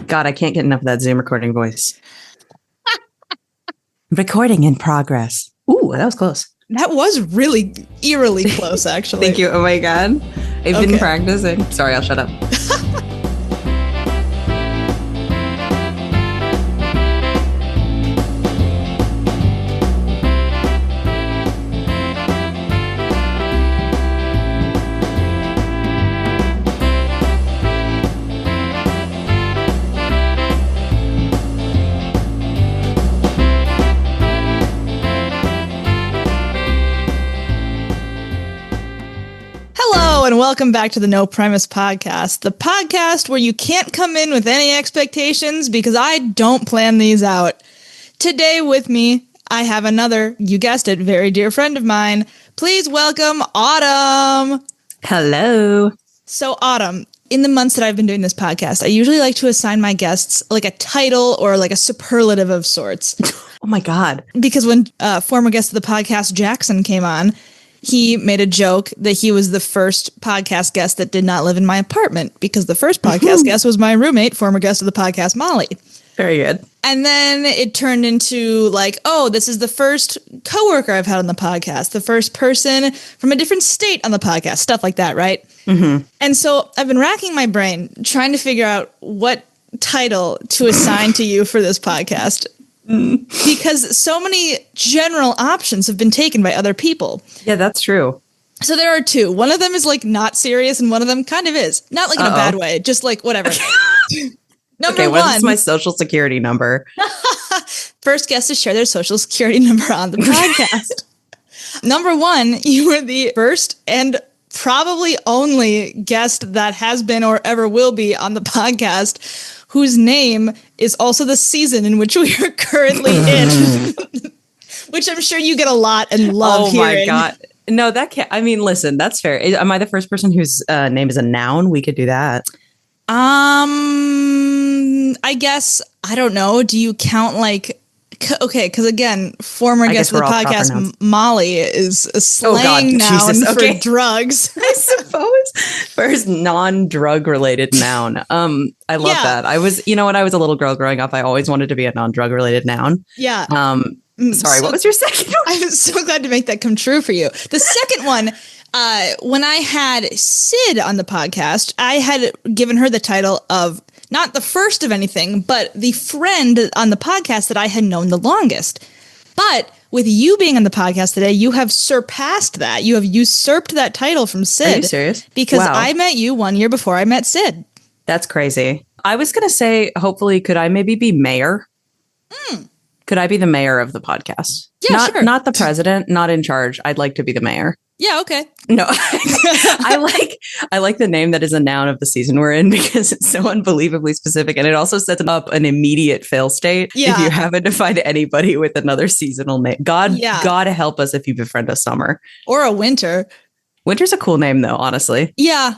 God, I can't get enough of that Zoom recording voice. Recording in progress. Ooh, that was close. That was really eerily close, actually. Thank you. Oh my God. I've been practicing. Sorry, I'll shut up. And welcome back to the No Premise Podcast, the podcast where you can't come in with any expectations because I don't plan these out. Today with me, I have another, you guessed it, very dear friend of mine. Please welcome Autumn. Hello. So Autumn, in the months that I've been doing this podcast, I usually like to assign my guests like a title or like a superlative of sorts. Oh my God. Because when former guest of the podcast, Jackson, came on, he made a joke that he was the first podcast guest that did not live in my apartment because the first podcast guest was my roommate, former guest of the podcast, Molly. Very good. And then it turned into like, oh, this is the first coworker I've had on the podcast, the first person from a different state on the podcast, stuff like that, right? Mm-hmm. And so I've been racking my brain trying to figure out what title to assign to you for this podcast. Because so many general options have been taken by other people. Yeah, that's true. So there are two. One of them is like not serious and one of them kind of is. Not like in a bad way, just like whatever. Number one. What is my social security number? First guest to share their social security number on the podcast. Number one, you were the first and probably only guest that has been or ever will be on the podcast whose name is also the season in which we are currently in, which I'm sure you get a lot and love hearing. Oh my God. No, that can't. I mean, listen, that's fair. Am I the first person whose name is a noun? We could do that. I guess, I don't know. Do you count like, okay, because again, former guest of the podcast, Molly, is a slang noun for drugs. I suppose. First non-drug related noun. I love that. I was a little girl growing up. I always wanted to be a non-drug related noun. Yeah. Sorry, what was your second one? I'm so glad to make that come true for you. The second one, when I had Sid on the podcast, I had given her the title of not the first of anything, but the friend on the podcast that I had known the longest. But with you being on the podcast today, you have surpassed that. You have usurped that title from Sid. Are you serious? Because I met you 1 year before I met Sid. That's crazy. I was going to say, hopefully, could I maybe be mayor? Could I be the mayor of the podcast? Yeah, sure. Not the president, not in charge. I'd like to be the mayor. Yeah, okay. No, I like the name that is a noun of the season we're in because it's so unbelievably specific. And it also sets up an immediate fail state if you happen to find anybody with another seasonal name. God help us if you befriend a summer. Or a winter. Winter's a cool name, though, honestly. Yeah,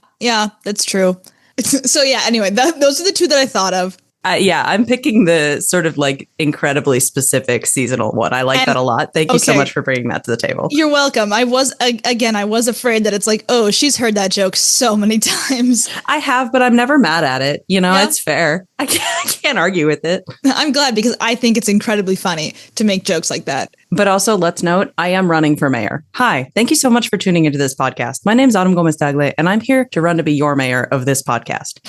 that's true. So yeah, anyway, those are the two that I thought of. I'm picking the sort of like incredibly specific seasonal one. I like that a lot. Thank you so much for bringing that to the table. You're welcome. I was afraid that it's like, oh, she's heard that joke so many times. I have, but I'm never mad at it. It's fair. I can't argue with it. I'm glad because I think it's incredibly funny to make jokes like that. But also, let's note, I am running for mayor. Hi, thank you so much for tuning into this podcast. My name's Autumn Gomez-Tagle, and I'm here to run to be your mayor of this podcast.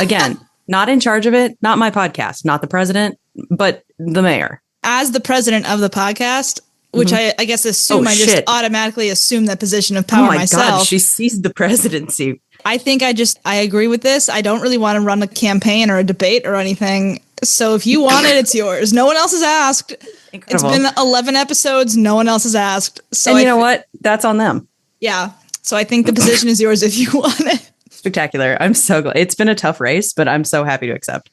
Again, not in charge of it, not my podcast, not the president, but the mayor. As the president of the podcast, which I guess assume just automatically assume that position of power myself. Oh my God, she seized the presidency. I think I agree with this. I don't really want to run a campaign or a debate or anything. So if you want it, it's yours. No one else has asked. Incredible. It's been 11 episodes. No one else has asked. So and you know what? That's on them. Yeah. So I think the position is yours if you want it. Spectacular. I'm so glad. It's been a tough race, but I'm so happy to accept.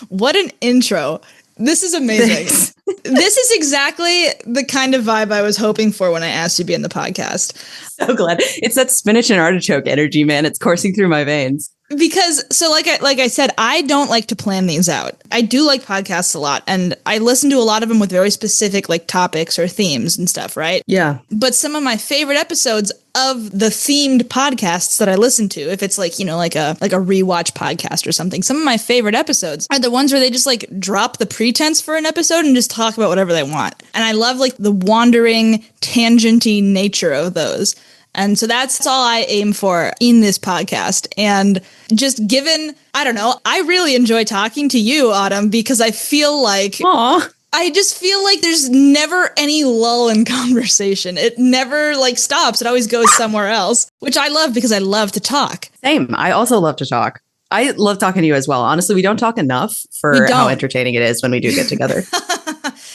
What an intro. This is amazing. This is exactly the kind of vibe I was hoping for when I asked you to be in the podcast. So glad. It's that spinach and artichoke energy, man. It's coursing through my veins. Because, so like I said, I don't like to plan these out. I do like podcasts a lot, and I listen to a lot of them with very specific like topics or themes and stuff, right? Yeah. But some of my favorite episodes of the themed podcasts that I listen to, if it's like, like a rewatch podcast or something, some of my favorite episodes are the ones where they just like drop the pretense for an episode and just talk about whatever they want. And I love like the wandering, tangenty nature of those. And so that's all I aim for in this podcast. And just given, I don't know, I really enjoy talking to you, Autumn, because I feel like... Aww. I just feel like there's never any lull in conversation. It never like stops. It always goes somewhere else, which I love because I love to talk. Same. I also love to talk. I love talking to you as well. Honestly, we don't talk enough for how entertaining it is when we do get together.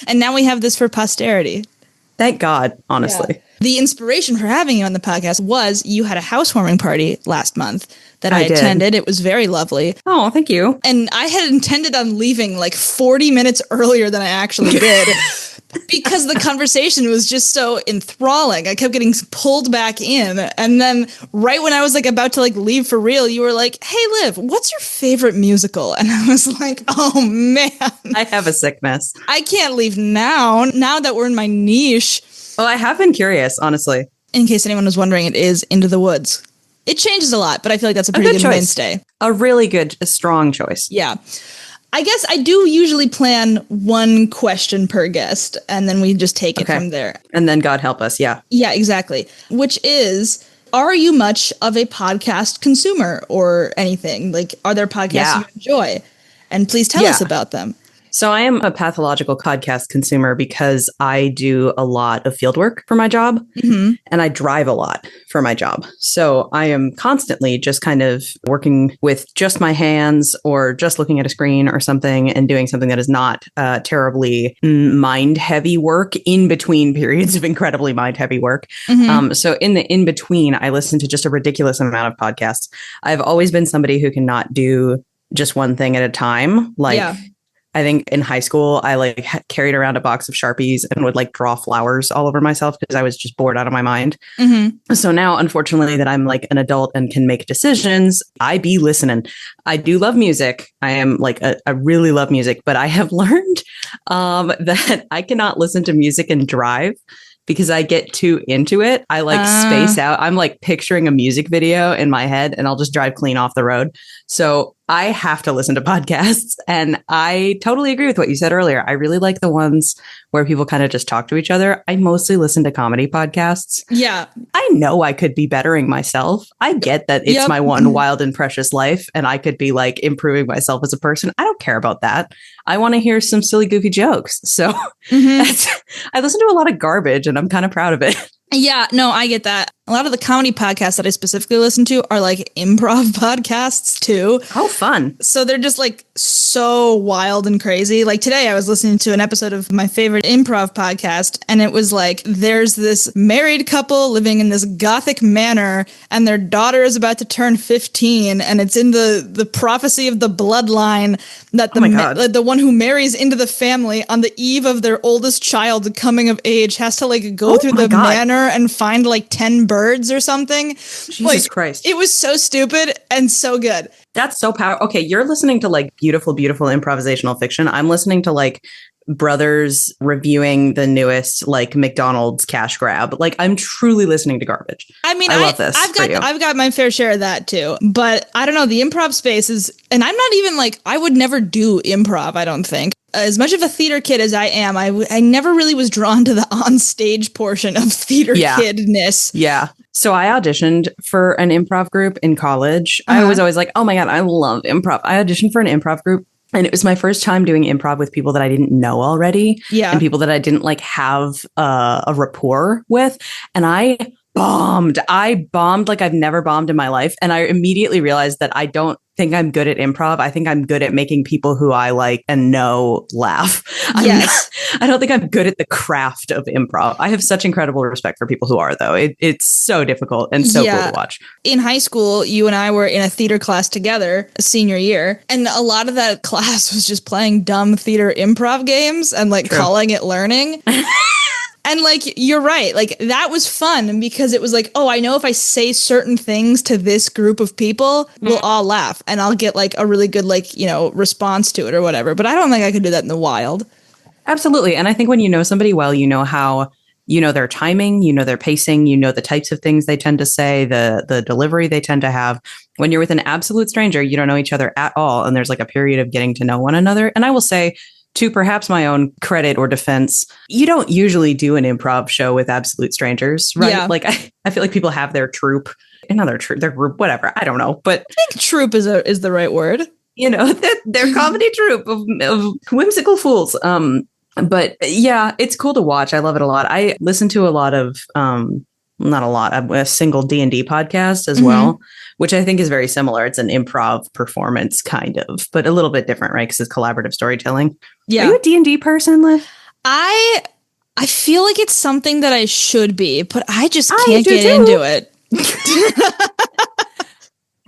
And now we have this for posterity. Thank God, honestly. Yeah. The inspiration for having you on the podcast was you had a housewarming party last month that I attended. It was very lovely. Oh, thank you. And I had intended on leaving like 40 minutes earlier than I actually did because the conversation was just so enthralling. I kept getting pulled back in. And then right when I was like about to like leave for real, you were like, hey, Liv, what's your favorite musical? And I was like, oh, man. I have a sickness. I can't leave now that we're in my niche. Well, I have been curious, honestly. In case anyone was wondering, it is Into the Woods. It changes a lot, but I feel like that's a pretty good mainstay. A really good, a strong choice. Yeah. I guess I do usually plan one question per guest, and then we just take it from there. And then God help us, yeah. Yeah, exactly. Which is, are you much of a podcast consumer or anything? Like, are there podcasts you enjoy? And please tell us about them. So I am a pathological podcast consumer because I do a lot of field work for my job and I drive a lot for my job. So I am constantly just kind of working with just my hands or just looking at a screen or something and doing something that is not terribly mind heavy work in between periods of incredibly mind heavy work. So in the in between, I listen to just a ridiculous amount of podcasts. I've always been somebody who cannot do just one thing at a time. I think in high school, I like carried around a box of Sharpies and would like draw flowers all over myself because I was just bored out of my mind. So now, unfortunately, that I'm like an adult and can make decisions, I be listening. I do love music. I am like, I really love music, but I have learned that I cannot listen to music and drive because I get too into it. I like space out. I'm like picturing a music video in my head and I'll just drive clean off the road. So I have to listen to podcasts. And I totally agree with what you said earlier. I really like the ones where people kind of just talk to each other. I mostly listen to comedy podcasts. Yeah. I know I could be bettering myself. I get that it's my one wild and precious life and I could be like improving myself as a person. I don't care about that. I want to hear some silly, goofy jokes. So I listen to a lot of garbage and I'm kind of proud of it. Yeah, no, I get that. A lot of the comedy podcasts that I specifically listen to are like improv podcasts too. Oh, fun. So they're just like so wild and crazy. Like today I was listening to an episode of my favorite improv podcast and it was like there's this married couple living in this gothic manor and their daughter is about to turn 15 and it's in the prophecy of the bloodline that the one who marries into the family on the eve of their oldest child coming of age has to like go through the manor and find like 10 birds or something. Jesus Christ. It was so stupid and so good. That's so powerful. Okay, you're listening to like beautiful, beautiful improvisational fiction. I'm listening to like brothers reviewing the newest like McDonald's cash grab. Like I'm truly listening to garbage. I mean, I love this. I've got my fair share of that too. But I don't know, the improv space is, and I'm not even like, I would never do improv, I don't think. As much of a theater kid as I am, I never really was drawn to the on-stage portion of theater kidness. Yeah. So I auditioned for an improv group in college. I was always like, oh my God, I love improv. I auditioned for an improv group. And it was my first time doing improv with people that I didn't know already. Yeah. And people that I didn't like have a rapport with. And I bombed like I've never bombed in my life. And I immediately realized that I don't think I'm good at improv. I think I'm good at making people who I like and know laugh. I don't think I'm good at the craft of improv. I have such incredible respect for people who are, though. It's so difficult and so cool to watch. In high school, you and I were in a theater class together senior year. And a lot of that class was just playing dumb theater improv games and like calling it learning. And like, you're right. Like that was fun because it was like, oh, I know if I say certain things to this group of people, we'll all laugh and I'll get like a really good, like, you know, response to it or whatever. But I don't think I could do that in the wild. Absolutely. And I think when you know somebody well, you know how You know their timing, you know their pacing, you know the types of things they tend to say, the delivery they tend to have. When you're with an absolute stranger, you don't know each other at all, and there's like a period of getting to know one another. And I will say, to perhaps my own credit or defense, you don't usually do an improv show with absolute strangers, right? Yeah. Like I feel like people have their troupe, another troupe, their group, whatever. I don't know, but I think troupe is the right word. you know, their comedy troupe of whimsical fools. But yeah, it's cool to watch. I love it a lot. I listen to a lot of, not a lot, a single D&D podcast as well, which I think is very similar. It's an improv performance kind of, but a little bit different, right? Because it's collaborative storytelling. Yeah. Are you a D&D person, Liv? I feel like it's something that I should be, but I just I can't do get too. into it.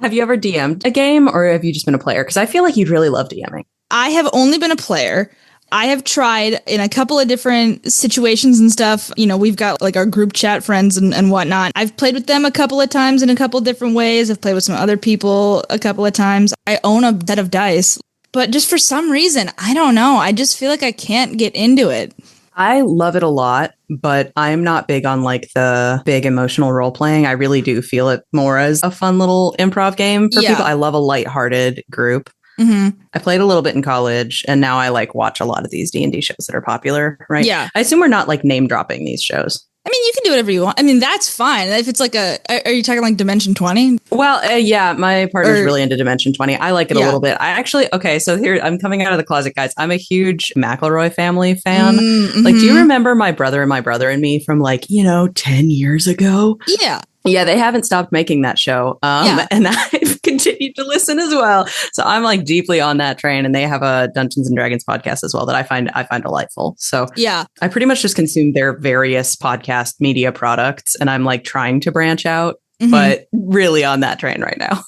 Have you ever DM'd a game or have you just been a player? Because I feel like you'd really love DMing. I have only been a player. I have tried in a couple of different situations and stuff. You know, we've got like our group chat friends and whatnot. I've played with them a couple of times in a couple of different ways. I've played with some other people a couple of times. I own a set of dice, but just for some reason, I don't know. I just feel like I can't get into it. I love it a lot, but I'm not big on like the big emotional role playing. I really do feel it more as a fun little improv game for people. I love a lighthearted group. I played a little bit in college, and now I like watch a lot of these D&D shows that are popular, right? Yeah. I assume we're not like name dropping these shows. I mean, you can do whatever you want. I mean, that's fine. If it's like are you talking like Dimension 20? Well, yeah, my partner's really into Dimension 20. I like it a little bit. I actually, okay, so here, I'm coming out of the closet, guys. I'm a huge McElroy family fan. Like, do you remember My Brother and Me from like, 10 years ago? Yeah. Yeah, they haven't stopped making that show. And I've continued to listen as well. So I'm like deeply on that train, and they have a Dungeons and Dragons podcast as well that I find delightful. So yeah, I pretty much just consume their various podcast media products, and I'm like trying to branch out, but really on that train right now.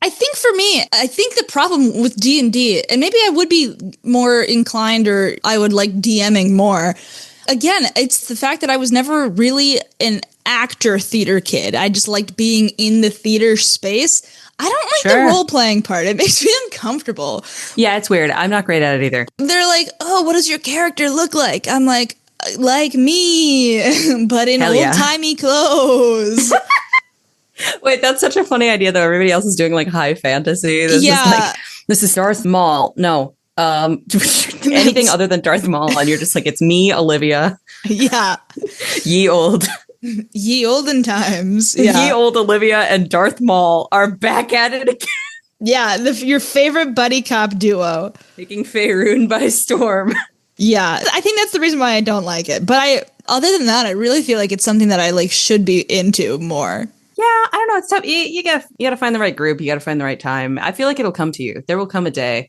I think for me, I think the problem with D&D, and maybe I would be more inclined or I would like DMing more. Again, it's the fact that I was never really an actor theater kid. I just liked being in the theater space. I don't like the role-playing part. It makes me uncomfortable. Yeah, it's weird. I'm not great at it either. They're like, oh, what does your character look like? I'm like me, but in old-timey clothes. Wait, that's such a funny idea, though. Everybody else is doing like high fantasy. This is Darth Maul. No. Anything other than Darth Maul, and you're just like, it's me, Olivia. Yeah. Ye olden times. Yeah. Ye old Olivia and Darth Maul are back at it again. Yeah, your favorite buddy cop duo. Taking Faerun by storm. Yeah, I think that's the reason why I don't like it. But other than that, I really feel like it's something that I like should be into more. Yeah, I don't know. It's tough. You gotta find the right group. You gotta find the right time. I feel like it'll come to you. There will come a day.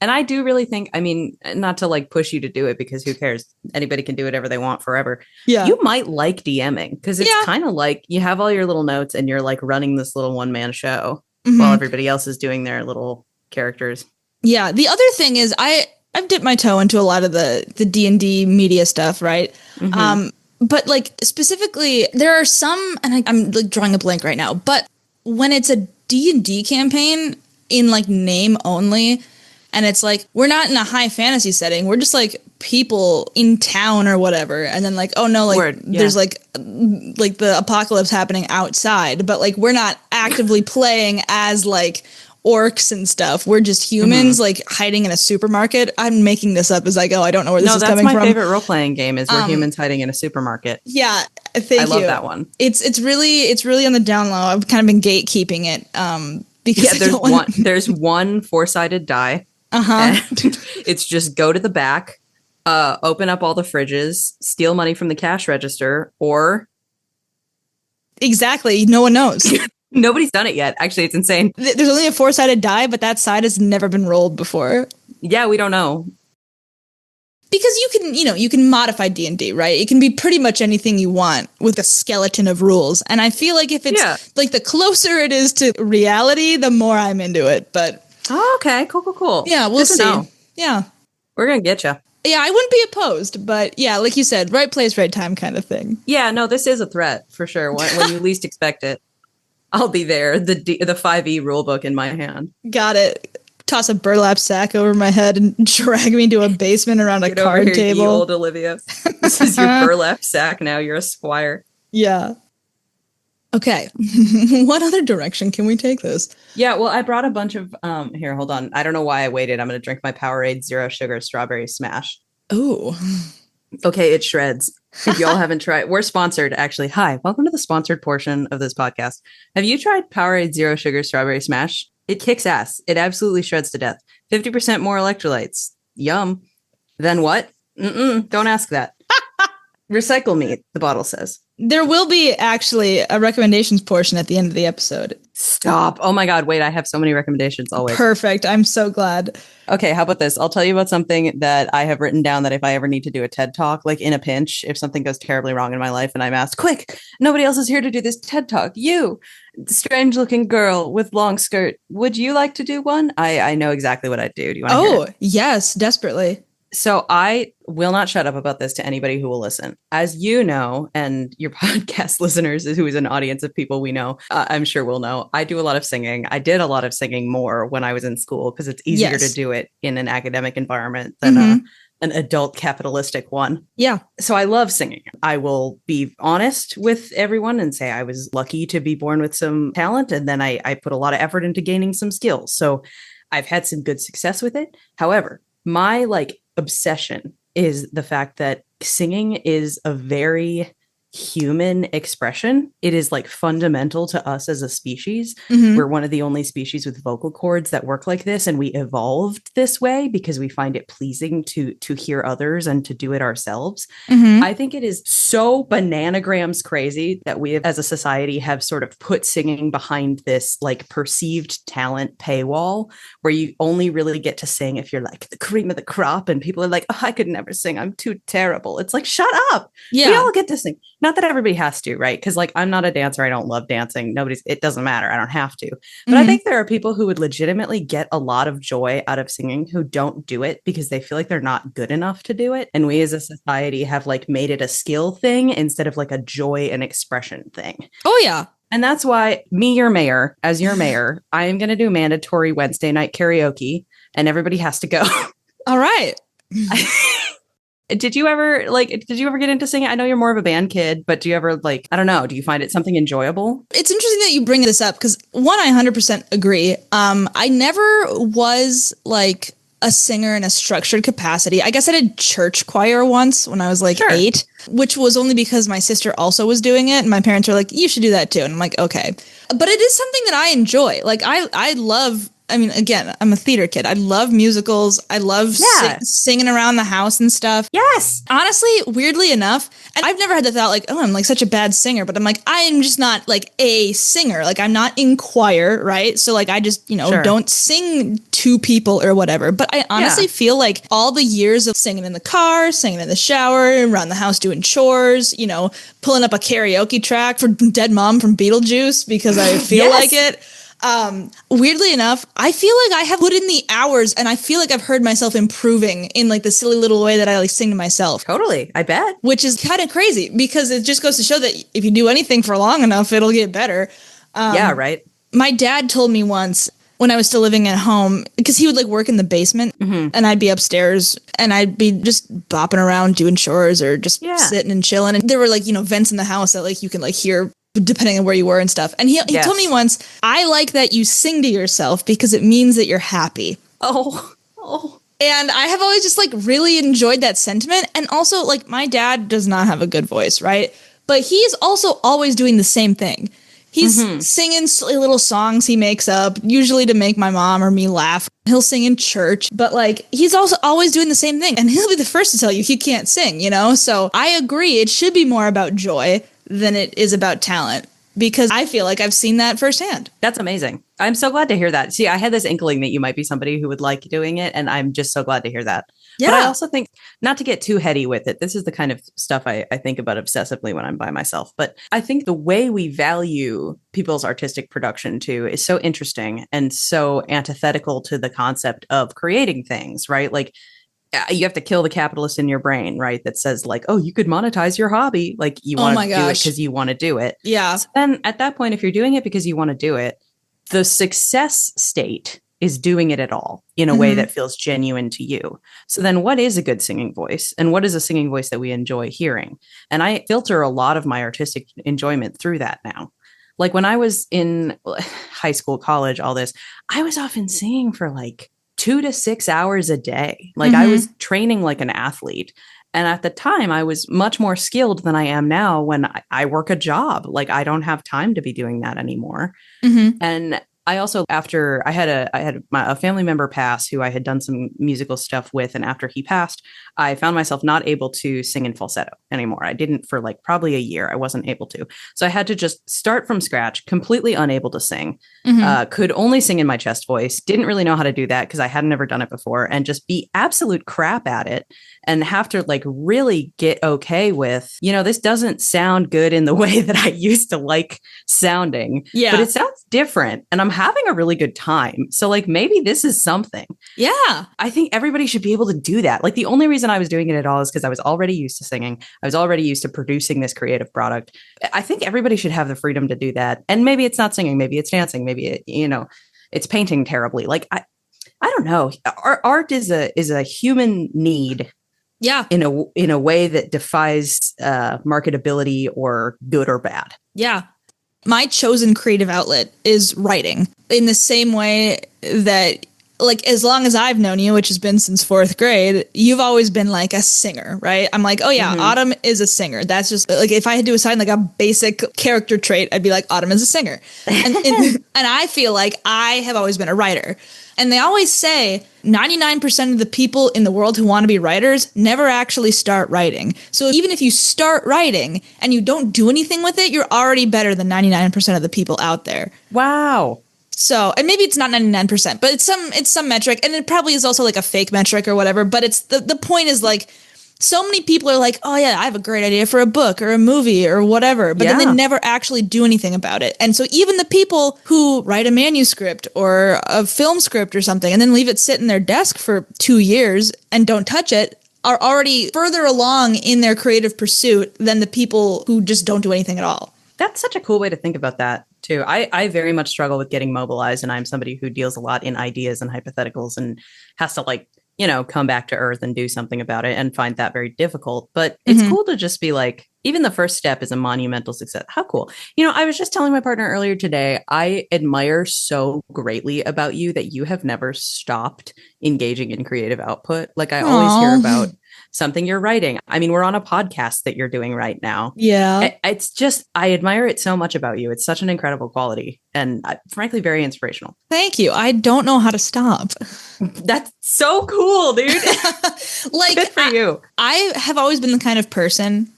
And I do really think, I mean, not to like push you to do it, because who cares? Anybody can do whatever they want forever. Yeah. You might like DMing, because it's kind of like you have all your little notes and you're like running this little one-man show while everybody else is doing their little characters. Yeah. The other thing is I've dipped my toe into a lot of the D&D media stuff, right? But like specifically, there are some, and I'm like drawing a blank right now, but when it's a D&D campaign in like name only, and it's like, we're not in a high fantasy setting. We're just like people in town or whatever. And then like, oh no, like there's like the apocalypse happening outside, but like we're not actively playing as like orcs and stuff. We're just humans like hiding in a supermarket. I'm making this up as I go. I don't know where this is coming from. No, that's my favorite role-playing game is we're humans hiding in a supermarket. Yeah, thank you. I love that one. It's really on the down low. I've kind of been gatekeeping it because there's one four-sided die. It's just go to the back, open up all the fridges, steal money from the cash register, or exactly, no one knows. Nobody's done it yet. Actually, it's insane. There's only a four-sided die, but that side has never been rolled before. Yeah, we don't know. Because you can modify D&D, right? It can be pretty much anything you want with a skeleton of rules. And I feel like if it's like the closer it is to reality, the more I'm into it. But okay, cool. Yeah, we'll see. Know. Yeah, we're gonna get you. Yeah, I wouldn't be opposed, but yeah, like you said, right place, right time kind of thing. Yeah, no, this is a threat for sure. When you least expect it, I'll be there. The 5e rulebook in my hand. Got it. toss a burlap sack over my head and drag me to a basement around a card table. Old Olivia. This is your burlap sack now. You're a squire. Yeah. Okay. What other direction can we take this? Yeah, well, I brought a bunch of here, hold on. I don't know why I waited. I'm going to drink my Powerade Zero Sugar Strawberry Smash. Oh. Okay, it shreds. If y'all haven't tried, we're sponsored actually. Hi, welcome to the sponsored portion of this podcast. Have you tried Powerade Zero Sugar Strawberry Smash? It kicks ass. It absolutely shreds to death. 50% more electrolytes. Yum. Then what? Don't ask that. Recycle me, the bottle says. There will be actually a recommendations portion at the end of the episode. Stop. Oh my God. Wait, I have so many recommendations always. Perfect. I'm so glad. Okay, how about this? I'll tell you about something that I have written down that if I ever need to do a TED Talk, like in a pinch, if something goes terribly wrong in my life and I'm asked, quick, nobody else is here to do this TED Talk. You, strange looking girl with long skirt, would you like to do one? I know exactly what I'd do. Do you want to hear it? Yes, desperately. So I will not shut up about this to anybody who will listen. As you know, and your podcast listeners, who is an audience of people we know, I'm sure will know, I do a lot of singing. I did a lot of singing more when I was in school because it's easier to do it in an academic environment than an adult capitalistic one. Yeah. So I love singing. I will be honest with everyone and say I was lucky to be born with some talent. And then I put a lot of effort into gaining some skills. So I've had some good success with it. However, my obsession is the fact that singing is a very human expression. It is fundamental to us as a species. We're one of the only species with vocal cords that work like this, and we evolved this way because we find it pleasing to hear others and to do it ourselves. I think it is so bananagrams crazy that we as a society have sort of put singing behind this perceived talent paywall where you only really get to sing if you're the cream of the crop, and people are like, oh, I could never sing, I'm too terrible. It's shut up. Yeah, we all get to sing. Not that everybody has to, right? Because I'm not a dancer. I don't love dancing. It doesn't matter. I don't have to. But I think there are people who would legitimately get a lot of joy out of singing who don't do it because they feel like they're not good enough to do it. And we as a society have made it a skill thing instead of a joy and expression thing. Oh, yeah. And that's why as your mayor, I am going to do mandatory Wednesday night karaoke and everybody has to go. All right. Did you ever get into singing? I know you're more of a band kid, but do you ever I don't know, do you find it something enjoyable? It's interesting that you bring this up because one, I 100% agree. I never was a singer in a structured capacity. I guess I did church choir once when I was 8, which was only because my sister also was doing it. And my parents were like, you should do that too. And I'm like, okay. But it is something that I enjoy. I love, again, I'm a theater kid. I love musicals. I love singing around the house and stuff. Yes. Honestly, weirdly enough, and I've never had the thought oh, I'm such a bad singer, but I'm I am just not a singer. I'm not in choir, right? So I just, don't sing to people or whatever. But I honestly feel all the years of singing in the car, singing in the shower, around the house doing chores, pulling up a karaoke track for Dead Mom from Beetlejuice because I feel like it. Weirdly enough, I feel I have put in the hours and I feel I've heard myself improving in the silly little way that I sing to myself. Totally. I bet. Which is kind of crazy because it just goes to show that if you do anything for long enough, it'll get better. Yeah, right. My dad told me once when I was still living at home, because he would work in the basement and I'd be upstairs and I'd be just bopping around doing chores or just sitting and chilling. And there were vents in the house that you can hear depending on where you were and stuff. And he told me once, I like that you sing to yourself because it means that you're happy. Oh. And I have always just really enjoyed that sentiment. And also my dad does not have a good voice, right? But he's also always doing the same thing. He's singing silly little songs he makes up, usually to make my mom or me laugh. He'll sing in church, but he's also always doing the same thing. And he'll be the first to tell you he can't sing, So I agree. It should be more about joy than it is about talent because I feel I've seen that firsthand. That's amazing. I'm so glad to hear that. See, I had this inkling that you might be somebody who would like doing it, and I'm just so glad to hear that. Yeah. But I also think, not to get too heady with it, this is the kind of stuff I think about obsessively when I'm by myself, but I think the way we value people's artistic production too is so interesting and so antithetical to the concept of creating things, right? You have to kill the capitalist in your brain, right? That says oh, you could monetize your hobby. You want to do it because you want to do it. Yeah. So then at that point, if you're doing it because you want to do it, the success state is doing it at all in a way that feels genuine to you. So then what is a good singing voice, and what is a singing voice that we enjoy hearing? And I filter a lot of my artistic enjoyment through that now. Like when I was in high school, college, all this, I was often singing for like 2 to 6 hours a day. Like I was training like an athlete. And at the time, I was much more skilled than I am now when I work a job. Like I don't have time to be doing that anymore. And I also, after I had a family member pass who I had done some musical stuff with, and after he passed, I found myself not able to sing in falsetto anymore. I didn't for like probably a year. I wasn't able to. So I had to just start from scratch, completely unable to sing, could only sing in my chest voice, didn't really know how to do that because I hadn't ever done it before, and just be absolute crap at it and have to like really get okay with, this doesn't sound good in the way that I used to like sounding, but it sounds different and I'm having a really good time. So like maybe this is something. Yeah. I think everybody should be able to do that. Like the only reason I was doing it at all is because I was already used to singing. I was already used to producing this creative product. I think everybody should have the freedom to do that. And maybe it's not singing, maybe it's dancing, maybe it's painting terribly. Like I don't know. Art is a human need. Yeah. In a way that defies marketability or good or bad. Yeah. My chosen creative outlet is writing, in the same way that, like, as long as I've known you, which has been since 4th grade, you've always been like a singer, right? I'm like, oh yeah, Autumn is a singer. That's just like, if I had to assign like a basic character trait, I'd be like, Autumn is a singer. And I feel like I have always been a writer. And they always say 99% of the people in the world who want to be writers never actually start writing. So even if you start writing and you don't do anything with it, you're already better than 99% of the people out there. Wow. So, and maybe it's not 99%, but it's some metric, and it probably is also like a fake metric or whatever. But it's the point is like, so many people are like, oh yeah, I have a great idea for a book or a movie or whatever, but then they never actually do anything about it. And so even the people who write a manuscript or a film script or something and then leave it sit in their desk for 2 years and don't touch it are already further along in their creative pursuit than the people who just don't do anything at all. That's such a cool way to think about that too. I very much struggle with getting mobilized, and I'm somebody who deals a lot in ideas and hypotheticals and has to like, come back to earth and do something about it, and find that very difficult. But it's cool to just be like, even the first step is a monumental success. How cool. I was just telling my partner earlier today, I admire so greatly about you that you have never stopped engaging in creative output. Like I always hear about something you're writing. I mean, we're on a podcast that you're doing right now. Yeah. It's just, I admire it so much about you. It's such an incredible quality and frankly, very inspirational. Thank you. I don't know how to stop. That's so cool, dude. Like, good for you. I have always been the kind of person.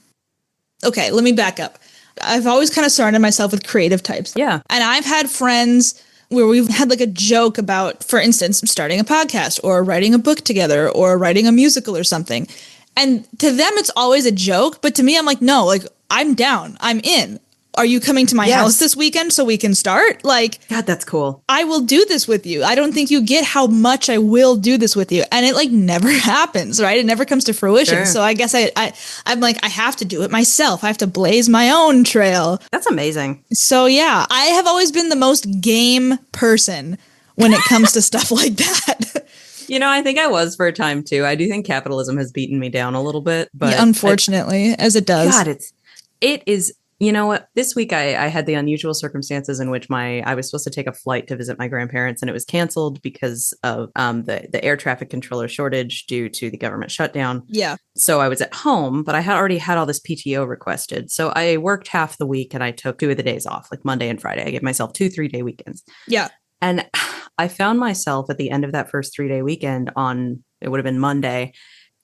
Okay, let me back up. I've always kind of surrounded myself with creative types. Yeah. And I've had friends where we've had like a joke about, for instance, starting a podcast or writing a book together or writing a musical or something. And to them, it's always a joke. But to me, I'm like, no, like I'm down. I'm in. Are you coming to my house this weekend so we can start? Like, God, that's cool. I will do this with you. I don't think you get how much I will do this with you. And it like never happens, right? It never comes to fruition. Sure. So I guess I'm like, I have to do it myself. I have to blaze my own trail. That's amazing. So yeah, I have always been the most game person when it comes to stuff like that. I think I was for a time too. I do think capitalism has beaten me down a little bit, but yeah, unfortunately, as it does. God, it is. You know what? This week I had the unusual circumstances in which I was supposed to take a flight to visit my grandparents, and it was canceled because of the air traffic controller shortage due to the government shutdown. Yeah. So I was at home, but I had already had all this PTO requested. So I worked half the week and I took 2 of the days off, like Monday and Friday. I gave myself 2 3-day weekends. Yeah. And I found myself at the end of that first 3-day weekend it would have been Monday,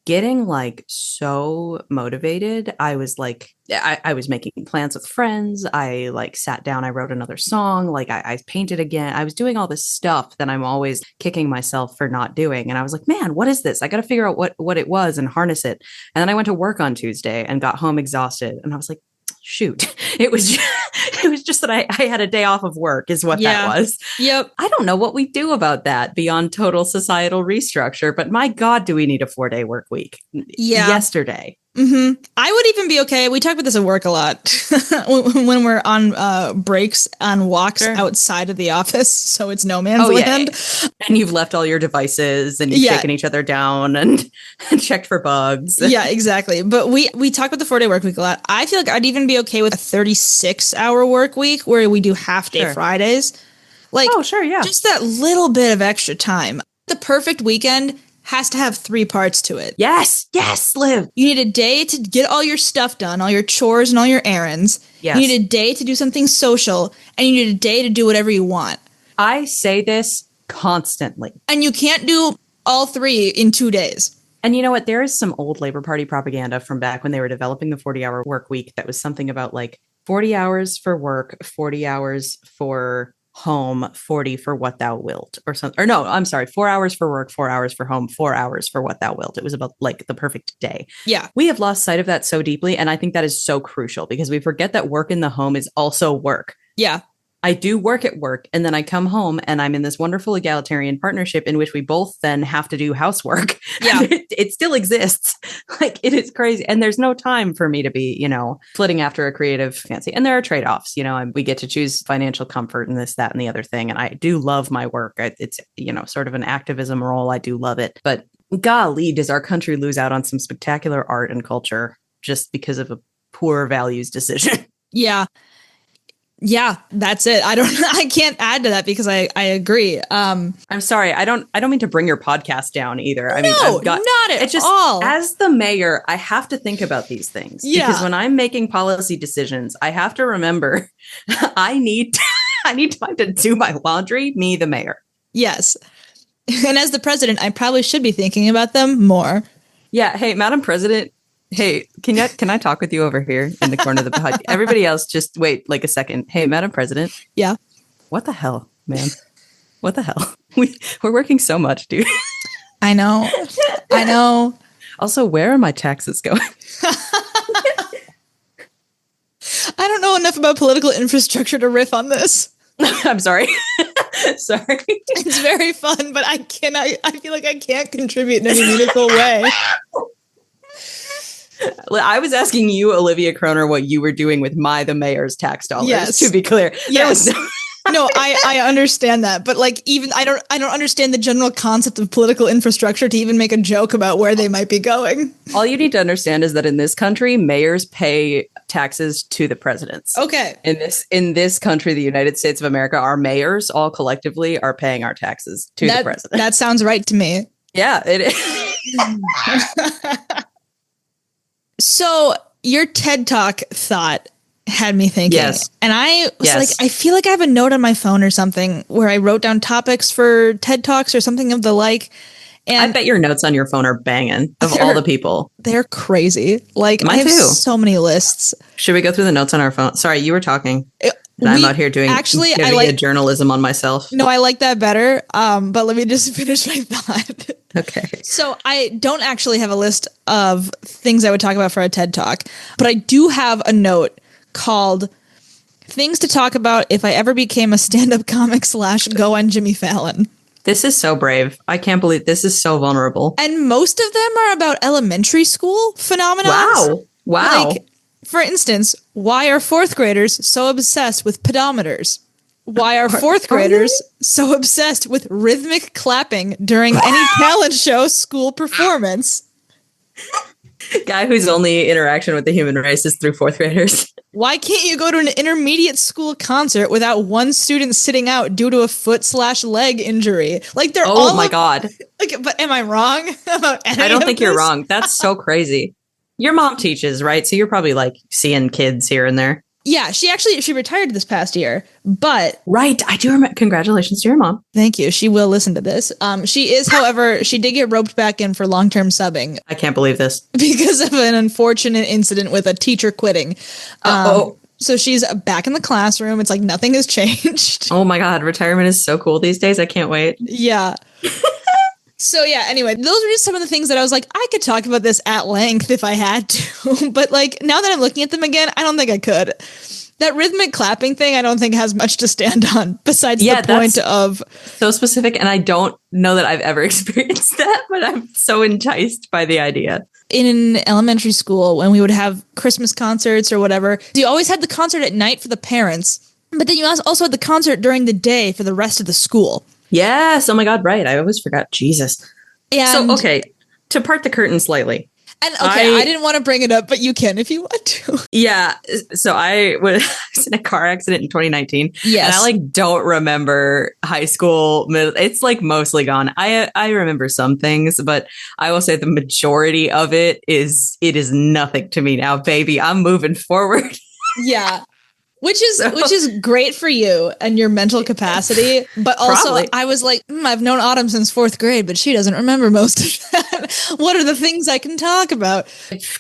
getting like so motivated. I was like, I was making plans with friends. I like sat down, I wrote another song. Like I painted again. I was doing all this stuff that I'm always kicking myself for not doing. And I was like, man, what is this? I got to figure out what it was and harness it. And then I went to work on Tuesday and got home exhausted. And I was like, shoot, it was just that I had a day off of work is what that was. Yep. I don't know what we do about that beyond total societal restructure, but my God, do we need a 4-day work week? Yeah. Yesterday. I would even be okay. We talk about this at work a lot when we're on breaks on walks outside of the office. So it's no man's land. Yeah. And you've left all your devices and you've shaken each other down and checked for bugs. Yeah, exactly. But we talk about the 4-day work week a lot. I feel like I'd even be okay with a 36-hour work week where we do half-day Fridays. Like, just that little bit of extra time. The perfect weekend has to have 3 parts to it. Yes, Liv. You need a day to get all your stuff done, all your chores and all your errands. Yes. You need a day to do something social, and you need a day to do whatever you want. I say this constantly. And you can't do all 3 in 2 days. And you know what? There is some old Labor Party propaganda from back when they were developing the 40-hour work week that was something about like 40 hours for work, 40 hours for home, 40 for what thou wilt, or something. Or no, I'm sorry, 4 hours for work, 4 hours for home, 4 hours for what thou wilt. It was about like the perfect day. Yeah. We have lost sight of that so deeply. And I think that is so crucial because we forget that work in the home is also work. Yeah. I do work at work and then I come home and I'm in this wonderful egalitarian partnership in which we both then have to do housework. Yeah. It still exists. Like it is crazy. And there's no time for me to be, flitting after a creative fancy. And there are trade-offs, we get to choose financial comfort and this, that, and the other thing. And I do love my work. It's, sort of an activism role. I do love it. But golly, does our country lose out on some spectacular art and culture just because of a poor values decision? Yeah. Yeah, that's it. I can't add to that because I agree. I'm sorry. I don't mean to bring your podcast down either. I mean, not at all. As the mayor, I have to think about these things because when I'm making policy decisions, I have to remember I need time to do my laundry, me, the mayor. Yes. And as the president, I probably should be thinking about them more. Yeah. Hey, Madam President. Hey, can I talk with you over here in the corner of the podcast? Everybody else, just wait like a second. Hey, Madam President. Yeah. What the hell, man? What the hell? We're working so much, dude. I know. Also, where are my taxes going? I don't know enough about political infrastructure to riff on this. I'm sorry. Sorry. It's very fun, but I feel like I can't contribute in any meaningful way. I was asking you, Olivia Kroner, what you were doing with the mayor's tax dollars. Yes. To be clear. Yes. No, I understand that, but like even I don't understand the general concept of political infrastructure to even make a joke about where they might be going. All you need to understand is that in this country, mayors pay taxes to the presidents. Okay. In this country, the United States of America, our mayors all collectively are paying our taxes to the president. That sounds right to me. Yeah, it is. So your TED Talk thought had me thinking. Yes. And I was like, I feel like I have a note on my phone or something where I wrote down topics for TED Talks or something of the like. And I bet your notes on your phone are banging of all the people. They're crazy. Like Mine I have too. So many lists. Should we go through the notes on our phone? Sorry, you were talking. I'm out here doing journalism on myself. No, I like that better. But let me just finish my thought. Okay. So I don't actually have a list of things I would talk about for a TED Talk, but I do have a note called Things to Talk About If I Ever Became a Stand-Up Comic / Go on Jimmy Fallon. This is so brave. I can't believe this is so vulnerable. And most of them are about elementary school phenomena. Wow. Like, for instance, why are 4th graders so obsessed with pedometers? Why are 4th graders so obsessed with rhythmic clapping during any talent show school performance? Guy whose only interaction with the human race is through 4th graders. Why can't you go to an intermediate school concert without one student sitting out due to a foot/leg injury? Like they're all. Oh my God. Like, but am I wrong about any I don't of think this? you're wrong. That's so crazy. Your mom teaches, right? So you're probably like seeing kids here and there. Yeah, she retired this past year, but right, I do remember. Congratulations to your mom. Thank you. She will listen to this. She is, however, she did get roped back in for long-term subbing. I can't believe this because of an unfortunate incident with a teacher quitting. So she's back in the classroom. It's like nothing has changed. Oh my God, retirement is so cool these days. I can't wait. Yeah. So yeah, anyway, those are just some of the things that I was like, I could talk about this at length if I had to. But like now that I'm looking at them again, I don't think I could. That rhythmic clapping thing, I don't think has much to stand on besides the point of so specific. And I don't know that I've ever experienced that, but I'm so enticed by the idea. in elementary school when we would have Christmas concerts or whatever, you always had the concert at night for the parents, but then you also had the concert during the day for the rest of the school. Yes. Oh my God. Right. I always forgot. Jesus. And so, okay. To part the curtain slightly. And okay, I didn't want to bring it up, but you can if you want to. Yeah. So I was in a car accident in 2019. Yes. And I don't remember high school. It's mostly gone. I remember some things, but I will say the majority of it is nothing to me now, baby. I'm moving forward. Yeah. Which is great for you and your mental capacity. But also, probably. I was like, I've known Autumn since 4th grade, but she doesn't remember most of that. What are the things I can talk about?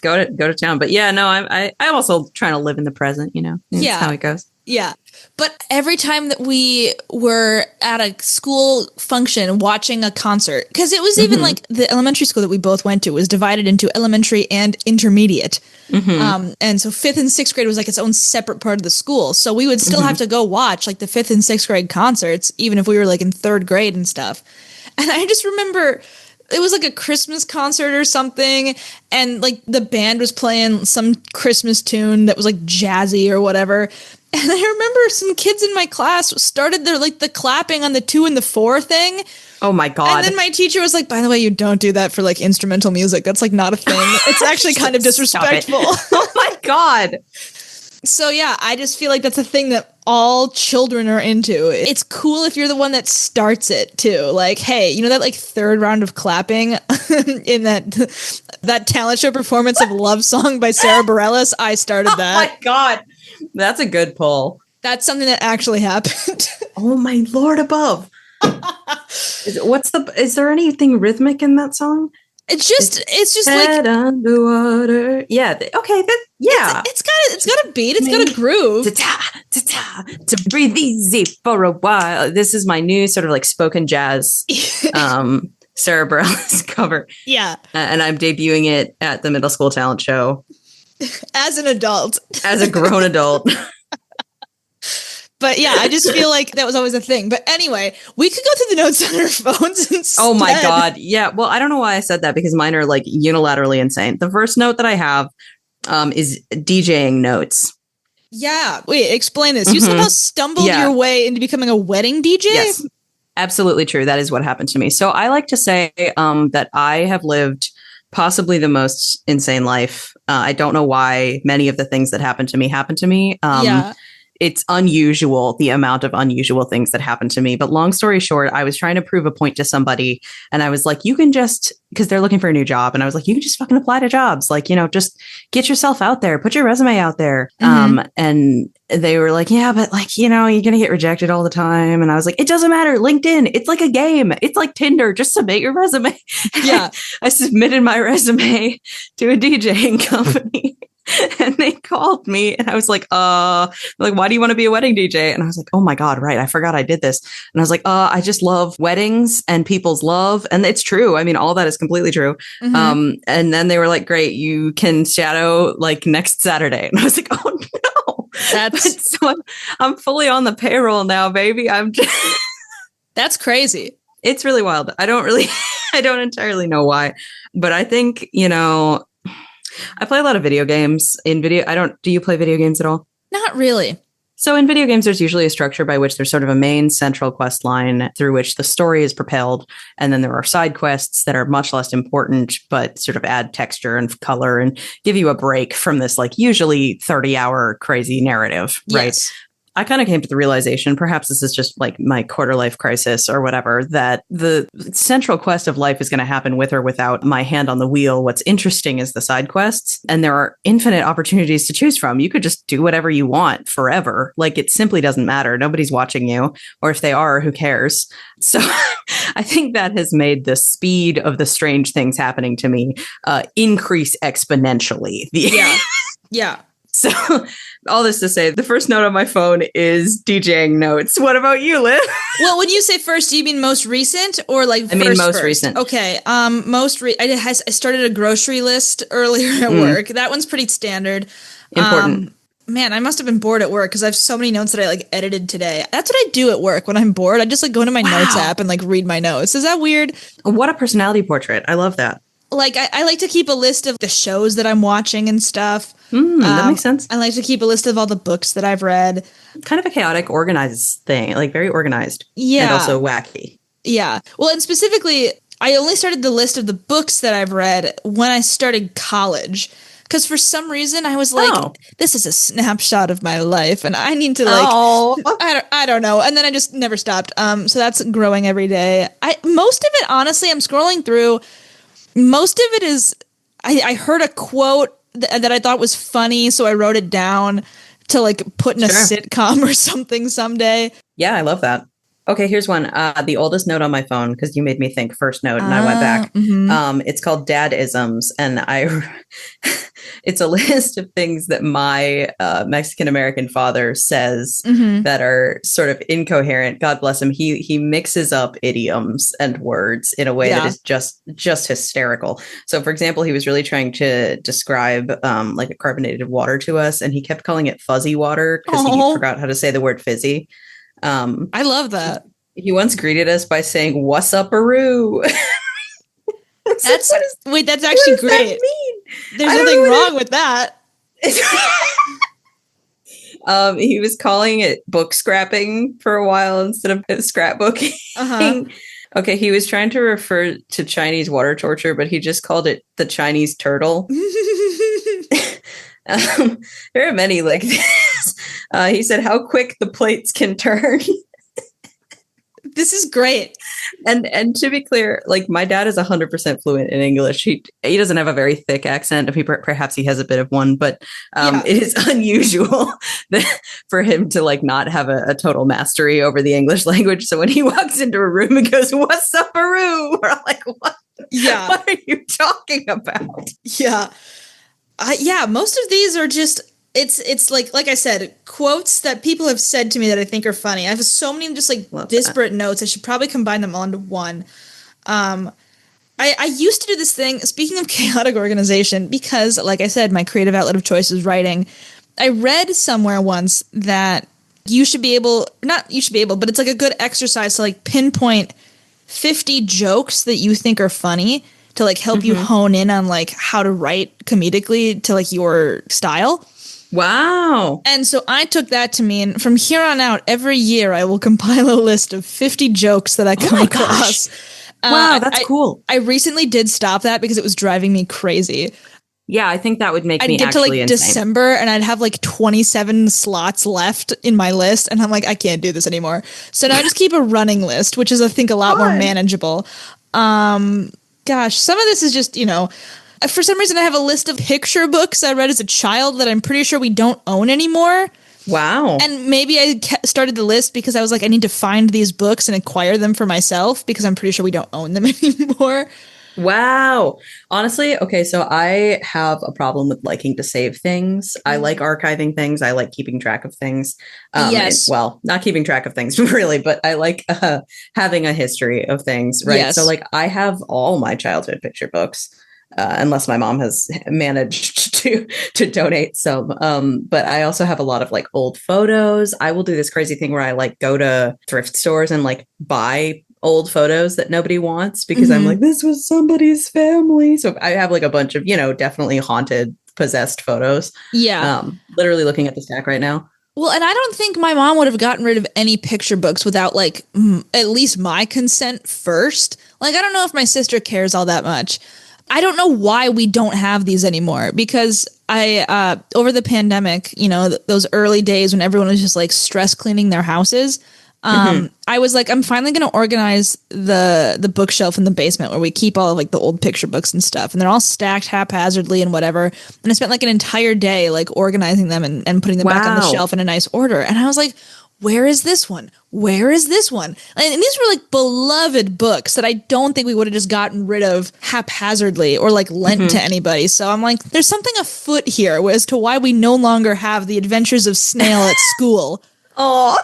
Go to town. But yeah, no, I'm also trying to live in the present, That's how it goes. Yeah. But every time that we were at a school function watching a concert, because it was even the elementary school that we both went to was divided into elementary and intermediate. And so 5th and 6th grade was its own separate part of the school. So we would still have to go watch the 5th and 6th grade concerts, even if we were in 3rd grade and stuff. And I just remember it was a Christmas concert or something. And the band was playing some Christmas tune that was jazzy or whatever. And I remember some kids in my class started their the clapping on the 2 and the 4 thing. Oh my God. And then my teacher was by the way, you don't do that for instrumental music. That's not a thing. It's actually kind of disrespectful. Oh my God. So yeah, I just feel that's a thing that all children are into. It's cool if you're the one that starts it too. Hey, that 3rd round of clapping in that talent show performance of Love Song by Sarah Bareilles, I started that. Oh my God. That's a good pull. That's something that actually happened. Oh my Lord above. Is there anything rhythmic in that song? It's just head underwater. Yeah. Okay. It's got a beat. It's got a groove. To breathe easy for a while. This is my new sort of spoken jazz Sarah Bareilles cover. Yeah. And I'm debuting it at the middle school talent show. As an adult. As a grown adult. But yeah, I just feel that was always a thing. But anyway, we could go through the notes on our phones instead. Oh my God. Yeah. Well, I don't know why I said that because mine are unilaterally insane. The first note that I have is DJing notes. Yeah. Wait, explain this. You somehow stumbled your way into becoming a wedding DJ? Yes. Absolutely true. That is what happened to me. So I like to say that I have lived possibly the most insane life. I don't know why many of the things that happened to me. It's unusual, the amount of unusual things that happened to me. But long story short, I was trying to prove a point to somebody and I was you can just, because they're looking for a new job. And I was you can just fucking apply to jobs. Just get yourself out there, put your resume out there. And they were yeah, but you're going to get rejected all the time. And I was it doesn't matter. LinkedIn, it's a game. It's like Tinder. Just submit your resume. Yeah. I submitted my resume to a DJing company. And they called me and I was why do you want to be a wedding DJ? And I was oh my God, right. I forgot I did this. And I was I just love weddings and people's love. And it's true. I mean, all that is completely true. And then they were great. You can shadow next Saturday. And I was oh no. So I'm fully on the payroll now, baby. That's crazy. It's really wild. I don't entirely know why, but I think, I play a lot of video games do you play video games at all? Not really. So in video games, there's usually a structure by which there's sort of a main central quest line through which the story is propelled. And then there are side quests that are much less important, but sort of add texture and color and give you a break from this usually 30-hour crazy narrative, right? Yes. I kind of came to the realization, perhaps this is just my quarter life crisis or whatever, that the central quest of life is going to happen with or without my hand on the wheel. What's interesting is the side quests, and there are infinite opportunities to choose from. You could just do whatever you want forever. It simply doesn't matter. Nobody's watching you, or if they are, who cares? So I think that has made the speed of the strange things happening to me increase exponentially. Yeah. So all this to say, the first note on my phone is DJing notes. What about you, Liv? Well, when you say first, do you mean most recent or I mean most recent. Okay. I started a grocery list earlier at work. That one's pretty standard. Important. Man, I must have been bored at work because I have so many notes that I edited today. That's what I do at work when I'm bored. I just go into my notes app and read my notes. Is that weird? What a personality portrait. I love that. like I like to keep a list of the shows that I'm watching and stuff. That makes sense. I like to keep a list of all the books that I've read. Kind of a chaotic, organized thing, like very organized. Yeah. And also wacky. Yeah. Well, and specifically, I only started the list of the books that I've read when I started college. Because for some reason I was like, this is a snapshot of my life and I need to I don't know. And then I just never stopped. So that's growing every day. Most of it, honestly, I'm scrolling through. Most of it is, I heard a quote that I thought was funny. So I wrote it down to like put in a sitcom or something someday. Yeah, I love that. Okay, here's one. The oldest note on my phone, because you made me think first note and I went back. Mm-hmm. It's called Dad-isms. And it's a list of things that my Mexican-American father says that are sort of incoherent. God bless him. He mixes up idioms and words in a way that is just hysterical. So, for example, he was really trying to describe like a carbonated water to us, and he kept calling it fuzzy water because he forgot how to say the word fizzy. I love that. He once greeted us by saying "Wassuperoo." That's actually great. There's nothing wrong with that. He was calling it book scrapping for a while instead of scrapbooking. Okay, he was trying to refer to Chinese water torture, but he just called it the Chinese turtle. There are many like this. He said how quick the plates can turn. This is great. And to be clear, like my dad is 100% fluent in English. He doesn't have a very thick accent. Perhaps he has a bit of one, but it is unusual for him to like not have a total mastery over the English language. So when he walks into a room and goes, "Wassuperoo," we're like, "What? Yeah, what are you talking about?" Yeah. Most of these are just, it's like I said, quotes that people have said to me that I think are funny. I have so many just like disparate notes. I should probably combine them all into one. I used to do this thing, speaking of chaotic organization, because like I said, my creative outlet of choice is writing. I read somewhere once that but it's like a good exercise to like pinpoint 50 jokes that you think are funny, to like help you hone in on like how to write comedically to like your style. Wow. And so I took that to mean from here on out, every year I will compile a list of 50 jokes that I come across. Wow, that's cool. I recently did stop that because it was driving me crazy. Yeah, I think that would make me I'd get to like insane. December and I'd have like 27 slots left in my list. And I'm like, I can't do this anymore. So now I just keep a running list, which is, I think, a lot more manageable. Gosh, some of this is just, for some reason I have a list of picture books I read as a child that I'm pretty sure we don't own anymore. Wow. And maybe I started the list because I was like, I need to find these books and acquire them for myself because I'm pretty sure we don't own them anymore. Wow. Honestly, okay, so I have a problem with liking to save things. I like archiving things. I like keeping track of things. Yes. Well, not keeping track of things, really, but I like having a history of things, right? Yes. So like I have all my childhood picture books, unless my mom has managed to donate some. But I also have a lot of like old photos. I will do this crazy thing where I like go to thrift stores and like buy old photos that nobody wants because I'm like, this was somebody's family. So I have like a bunch of, definitely haunted, possessed photos. Yeah. Literally looking at the stack right now. Well, and I don't think my mom would have gotten rid of any picture books without like at least my consent first. Like, I don't know if my sister cares all that much. I don't know why we don't have these anymore because I, over the pandemic, those early days when everyone was just like stress cleaning their houses, I was like, I'm finally going to organize the bookshelf in the basement where we keep all of like the old picture books and stuff. And they're all stacked haphazardly and whatever. And I spent like an entire day like organizing them and putting them back on the shelf in a nice order. And I was like, where is this one? Where is this one? And these were like beloved books that I don't think we would have just gotten rid of haphazardly or like lent to anybody. So I'm like, there's something afoot here as to why we no longer have The Adventures of Snail at School. Oh,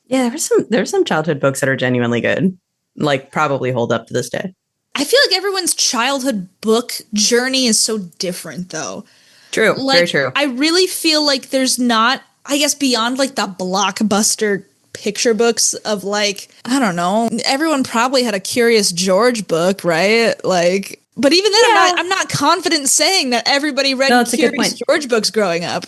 yeah, there's some childhood books that are genuinely good, like probably hold up to this day. I feel like everyone's childhood book journey is so different, though. True, like, very true. I really feel like there's not, I guess, beyond like the blockbuster picture books of like, I don't know, everyone probably had a Curious George book, right? Like, but even then I'm not confident saying that everybody read Curious George books growing up.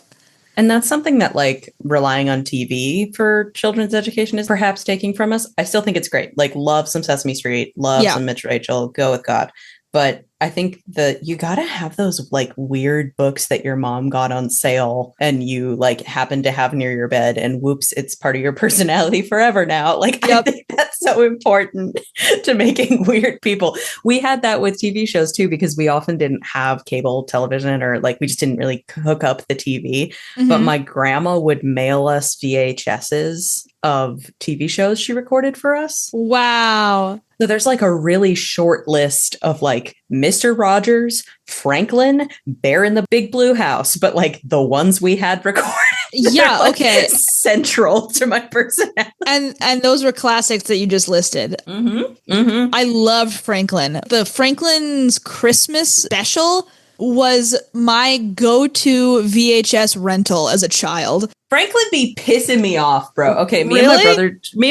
And that's something that like relying on TV for children's education is perhaps taking from us. I still think it's great. Like love some Sesame Street, love some Mitch Rachel, go with God. But I think that you got to have those like weird books that your mom got on sale and you like happen to have near your bed and whoops, it's part of your personality forever now. Like, I think that's so important to making weird people. We had that with TV shows too, because we often didn't have cable television or like we just didn't really hook up the TV. But my grandma would mail us VHSs of TV shows she recorded for us. Wow. So there's like a really short list of like Mr. Rogers, Franklin, Bear in the Big Blue House, but like the ones we had recorded. Yeah, like okay. Central to my personality. And those were classics that you just listed. I loved Franklin. The Franklin's Christmas special was my go-to VHS rental as a child. Franklin be pissing me off, bro. Okay, me and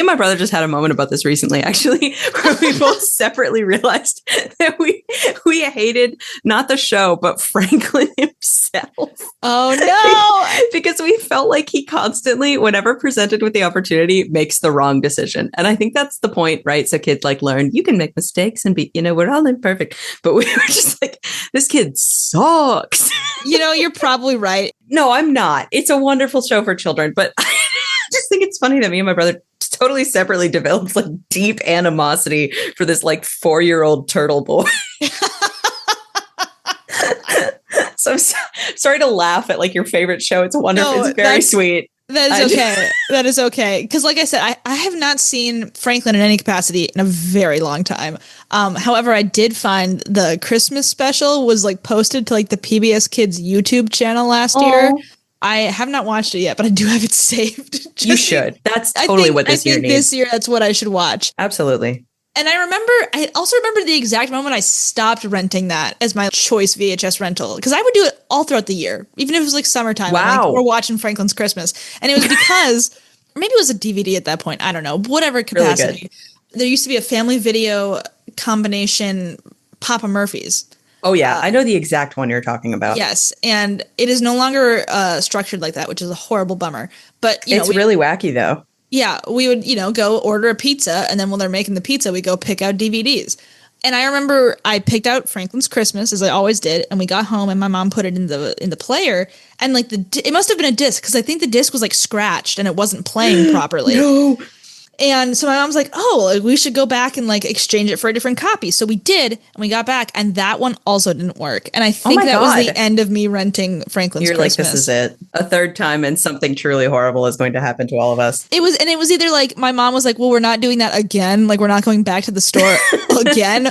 my brother just had a moment about this recently, actually, where we both separately realized that we hated not the show, but Franklin himself. Oh no! Because we felt like he constantly, whenever presented with the opportunity, makes the wrong decision. And I think that's the point, right? So kids like learn, you can make mistakes and be, we're all imperfect. But we were just like, this kid sucks. You're probably right. No, I'm not. It's a wonderful show for children, but I just think it's funny that me and my brother totally separately developed like deep animosity for this like 4-year-old turtle boy. So I'm sorry to laugh at like your favorite show. It's wonderful. No, it's very sweet. That is okay. That is okay. Because like I said, I have not seen Franklin in any capacity in a very long time. However, I did find the Christmas special was like posted to like the PBS Kids YouTube channel last year. I have not watched it yet, but I do have it saved. You should. That's totally what this year needs. This year, that's what I should watch. Absolutely. And I also remember the exact moment I stopped renting that as my choice VHS rental. Because I would do it all throughout the year. Even if it was like summertime. Wow. Like, we're watching Franklin's Christmas. And it was because, maybe it was a DVD at that point. I don't know. Whatever capacity. Really, there used to be a family video combination Papa Murphy's. Oh, yeah. I know the exact one you're talking about. Yes. And it is no longer structured like that, which is a horrible bummer. But it's really wacky, though. Yeah, we would, go order a pizza, and then when they're making the pizza, we go pick out DVDs. And I remember I picked out Franklin's Christmas, as I always did, and we got home, and my mom put it in the player, and like it must have been a disc, because I think the disc was like scratched and it wasn't playing properly. No. And so my mom's like, we should go back and like exchange it for a different copy. So we did, and we got back, and that one also didn't work. And I think that was the end of me renting Franklin's Christmas. You're like, this is it. A third time, and something truly horrible is going to happen to all of us. It was either like my mom was like, well, we're not doing that again. Like, we're not going back to the store again,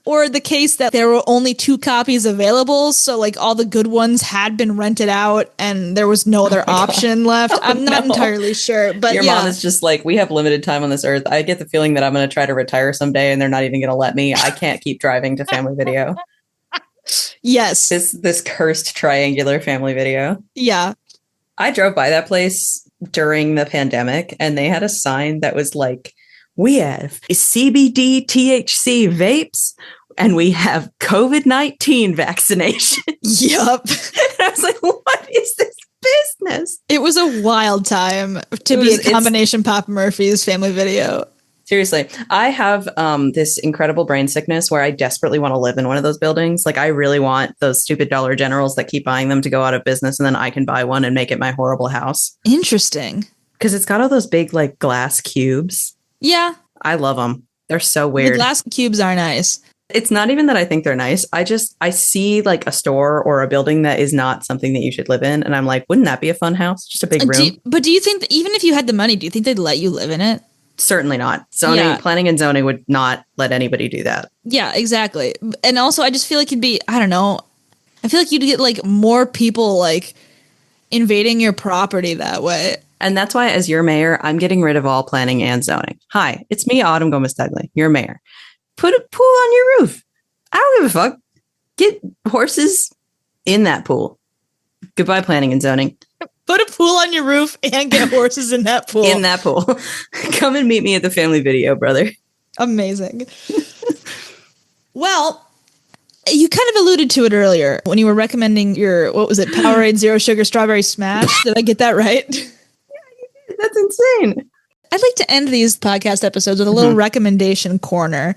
or the case that there were only 2 copies available. So like all the good ones had been rented out and there was no other option left. I'm not entirely sure, but your mom is just like, we have limited time on this earth. I get the feeling that I'm going to try to retire someday and they're not even going to let me. I can't keep driving to Family Video. Yes. This cursed triangular Family Video. Yeah. I drove by that place during the pandemic and they had a sign that was like, we have CBD THC vapes and we have COVID-19 vaccination. Yup. And I was like, what is this business? It was a wild time to be a combination Papa Murphy's Family Video. Seriously, I have this incredible brain sickness where I desperately want to live in one of those buildings. Like, I really want those stupid Dollar Generals that keep buying them to go out of business, and then I can buy one and make it my horrible house. Interesting. Because it's got all those big, like, glass cubes. Yeah. I love them. They're so weird. The glass cubes are nice. It's not even that I think they're nice. I see like a store or a building that is not something that you should live in. And I'm like, wouldn't that be a fun house? Just a big room. But do you think that even if you had the money, do you think they'd let you live in it? Certainly not. Planning and zoning would not let anybody do that. Yeah, exactly. And also I just feel like you'd be, I don't know. I feel like you'd get like more people like invading your property that way. And that's why as your mayor, I'm getting rid of all planning and zoning. Hi, it's me, Autumn Gomez-Dudley, your mayor. Put a pool on your roof. I don't give a fuck. Get horses in that pool. Goodbye, planning and zoning. Put a pool on your roof and get horses in that pool. In that pool. Come and meet me at the family video, brother. Amazing. Well, you kind of alluded to it earlier when you were recommending your, what was it, Powerade Zero Sugar Strawberry Smash. Did I get that right? Yeah, you did. That's insane. I'd like to end these podcast episodes with a little recommendation corner,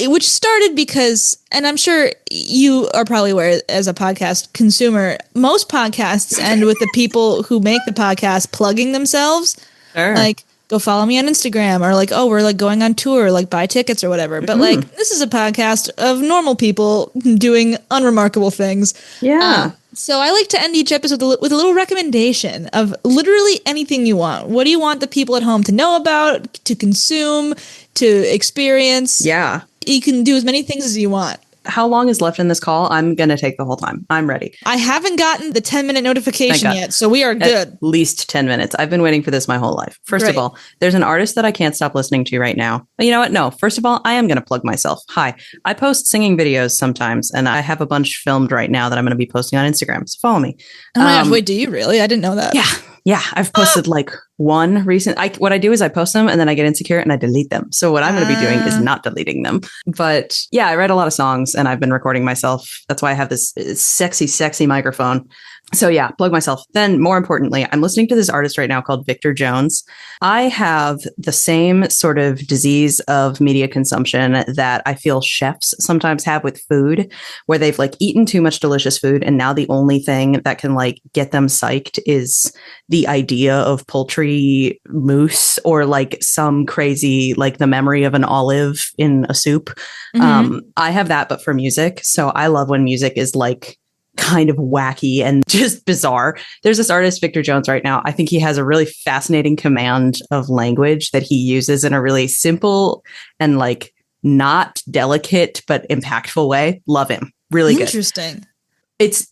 which started because, and I'm sure you are probably aware as a podcast consumer, most podcasts end with the people who make the podcast plugging themselves. Sure. Like, go follow me on Instagram, or like, oh, we're like going on tour, like buy tickets or whatever. But like, this is a podcast of normal people doing unremarkable things. Yeah. So I like to end each episode with a little recommendation of literally anything you want. What do you want the people at home to know about, to consume, to experience? Yeah. You can do as many things as you want. How long is left in this call? I'm going to take the whole time. I'm ready. I haven't gotten the 10-minute notification yet, so we are good. At least 10 minutes. I've been waiting for this my whole life. First of all, there's an artist that I can't stop listening to right now. But you know what? No, first of all, I am going to plug myself. Hi. I post singing videos sometimes, and I have a bunch filmed right now that I'm going to be posting on Instagram. So follow me. Oh my gosh, wait, do you really? I didn't know that. Yeah. Yeah, I've posted like one recent. What I do is I post them and then I get insecure and I delete them. So what I'm going to be doing is not deleting them. But yeah, I write a lot of songs and I've been recording myself. That's why I have this sexy, sexy microphone. So yeah, plug myself. Then more importantly, I'm listening to this artist right now called Victor Jones. I have the same sort of disease of media consumption that I feel chefs sometimes have with food, where they've like eaten too much delicious food. And now the only thing that can like get them psyched is the idea of poultry mousse or like some crazy, like the memory of an olive in a soup. I have that, but for music. So I love when music is like kind of wacky and just bizarre. There's this artist, Victor Jones, right now. I think he has a really fascinating command of language that he uses in a really simple and like not delicate, but impactful way. Love him. Really good. Interesting.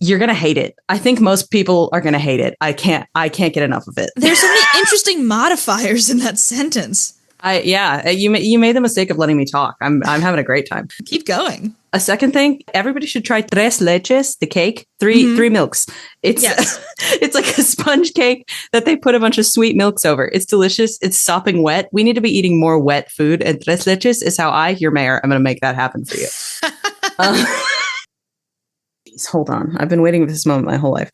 You're going to hate it. I think most people are going to hate it. I can't get enough of it. There's so many interesting modifiers in that sentence. You made the mistake of letting me talk. I'm having a great time. Keep going. A second thing, everybody should try tres leches, the cake, three milks. It's it's like a sponge cake that they put a bunch of sweet milks over. It's delicious. It's sopping wet. We need to be eating more wet food, and tres leches is how I, your mayor, I'm going to make that happen for you. Hold on. I've been waiting for this moment my whole life.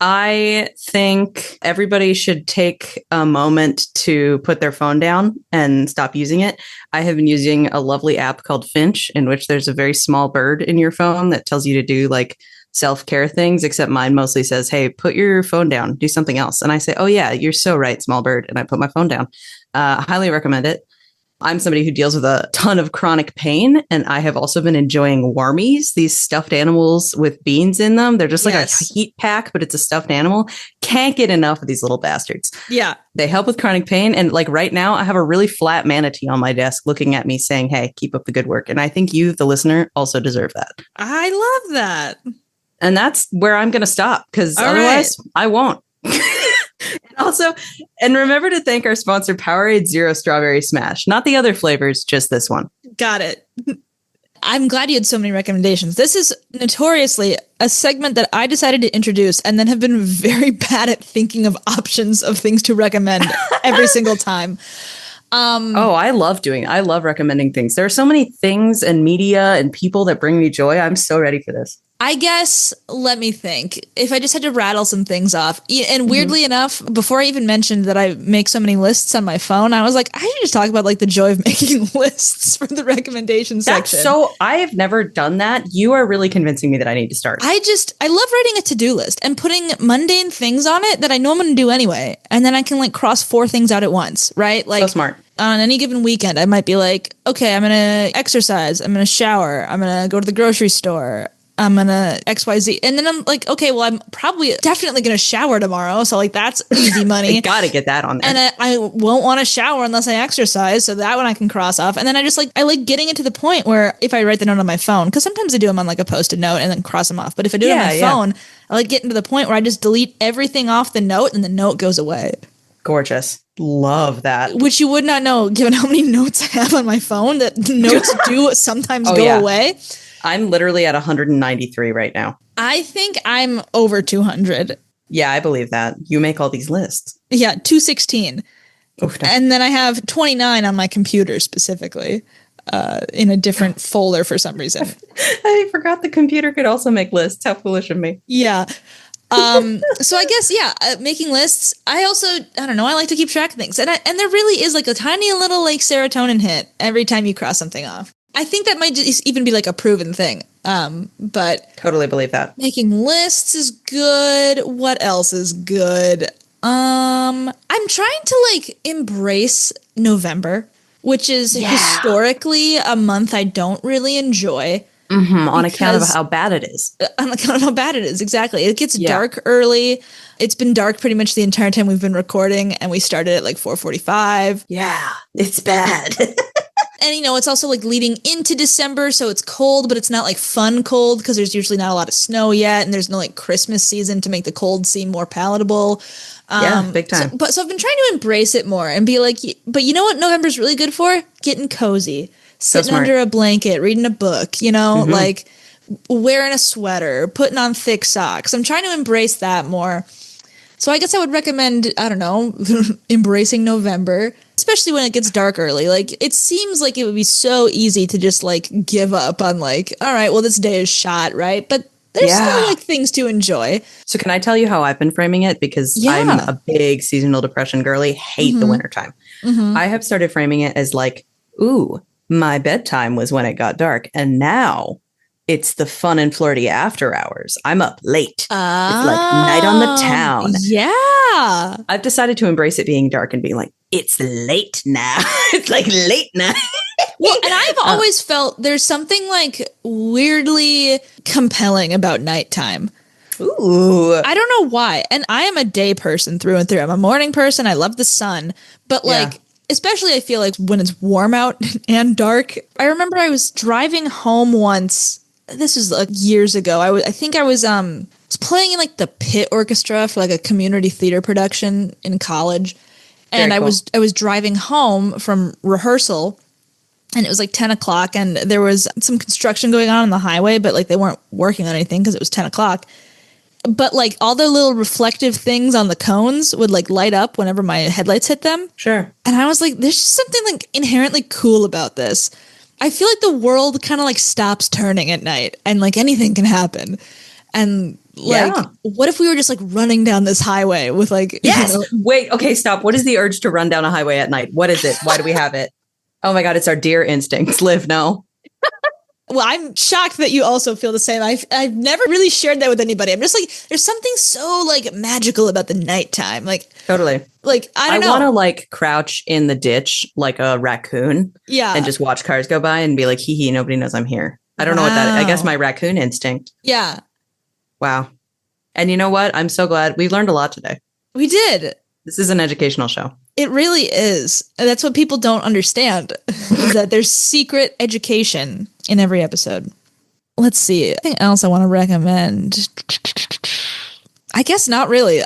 I think everybody should take a moment to put their phone down and stop using it. I have been using a lovely app called Finch, in which there's a very small bird in your phone that tells you to do like self-care things, except mine mostly says, hey, put your phone down, do something else. And I say, oh yeah, you're so right, small bird. And I put my phone down. Highly recommend it. I'm somebody who deals with a ton of chronic pain, and I have also been enjoying Warmies, these stuffed animals with beans in them. They're just like a heat pack, but it's a stuffed animal. Can't get enough of these little bastards. Yeah. They help with chronic pain. And like right now, I have a really flat manatee on my desk looking at me saying, hey, keep up the good work. And I think you, the listener, also deserve that. I love that. And that's where I'm going to stop, because otherwise I won't. And remember to thank our sponsor, Powerade Zero Strawberry Smash. Not the other flavors, just this one. Got it. I'm glad you had so many recommendations. This is notoriously a segment that I decided to introduce and then have been very bad at thinking of options of things to recommend every single time. I love recommending things. There are so many things and media and people that bring me joy. I'm so ready for this. I guess, let me think. If I just had to rattle some things off, and weirdly enough, before I even mentioned that I make so many lists on my phone, I was like, I should just talk about like the joy of making lists for the recommendation section. So I have never done that. You are really convincing me that I need to start. I love writing a to-do list and putting mundane things on it that I know I'm going to do anyway. And then I can like cross 4 things out at once, right? Like, so smart. On any given weekend, I might be like, okay, I'm going to exercise. I'm going to shower. I'm going to go to the grocery store. I'm going to XYZ. And then I'm like, okay, well, I'm probably definitely going to shower tomorrow. So like, that's easy money. Got to get that on there. And I won't want to shower unless I exercise. So that one I can cross off. And then I like getting it to the point where if I write the note on my phone, because sometimes I do them on like a Post-it note and then cross them off. But if I do it on my phone, I like getting to the point where I just delete everything off the note and the note goes away. Gorgeous. Love that. Which you would not know given how many notes I have on my phone, that notes do sometimes go away. I'm literally at 193 right now. I think I'm over 200. Yeah, I believe that. You make all these lists. Yeah, 216. Oof, no. And then I have 29 on my computer specifically in a different folder for some reason. I forgot the computer could also make lists. How foolish of me. Yeah. So I guess, making lists. I don't know. I like to keep track of things. And there really is like a tiny little like serotonin hit every time you cross something off. I think that might just even be like a proven thing. But totally believe that. Making lists is good. What else is good? I'm trying to like embrace November, which is historically a month I don't really enjoy. On account of how bad it is. On account of how bad it is, exactly. It gets dark early. It's been dark pretty much the entire time we've been recording, and we started at like 4:45. Yeah, it's bad. And, you know, it's also like leading into December, so it's cold, but it's not like fun cold because there's usually not a lot of snow yet, and there's no like Christmas season to make the cold seem more palatable. Big time. So I've been trying to embrace it more and be like, but you know what November's really good for? Getting cozy. Sitting under a blanket, reading a book, you know, like wearing a sweater, putting on thick socks. I'm trying to embrace that more. So I guess I would recommend, I don't know, embracing November, especially when it gets dark early. Like, it seems like it would be so easy to just like give up on like, all right, well, this day is shot, right? But there's still like things to enjoy. So can I tell you how I've been framing it? Because I'm a big seasonal depression girly, hate the wintertime. I have started framing it as like, ooh, my bedtime was when it got dark. And now it's the fun and flirty after hours. I'm up late. It's like night on the town. Yeah. I've decided to embrace it being dark and being like, it's late now. It's like late now. Well, and I've always felt there's something like weirdly compelling about nighttime. Ooh. I don't know why. And I am a day person through and through. I'm a morning person. I love the sun. But like, especially I feel like when it's warm out and dark. I remember I was driving home once. This was like years ago. I think I was playing in like the pit orchestra for like a community theater production in college. And I was driving home from rehearsal, and it was like 10 o'clock, and there was some construction going on the highway, but like they weren't working on anything because it was 10 o'clock. But like all the little reflective things on the cones would like light up whenever my headlights hit them. Sure. And I was like, there's just something like inherently cool about this. I feel like the world kind of like stops turning at night, and like anything can happen. And like, what if we were just like running down this highway with like, yes. Wait, okay, stop. What is the urge to run down a highway at night? What is it? Why do we have it? Oh my God, it's our deer instincts. Liv, no. Well, I'm shocked that you also feel the same. I've never really shared that with anybody. I'm just like, there's something so like magical about the nighttime. Like totally. Like, I don't know. I want to like crouch in the ditch like a raccoon. Yeah. And just watch cars go by and be like, hee hee, nobody knows I'm here. I don't know what that is. I guess my raccoon instinct. Yeah. Wow. And you know what? I'm so glad we learned a lot today. We did. This is an educational show. It really is. And that's what people don't understand, is that there's secret education in every episode. Let's see. Anything else I want to recommend? I guess not really.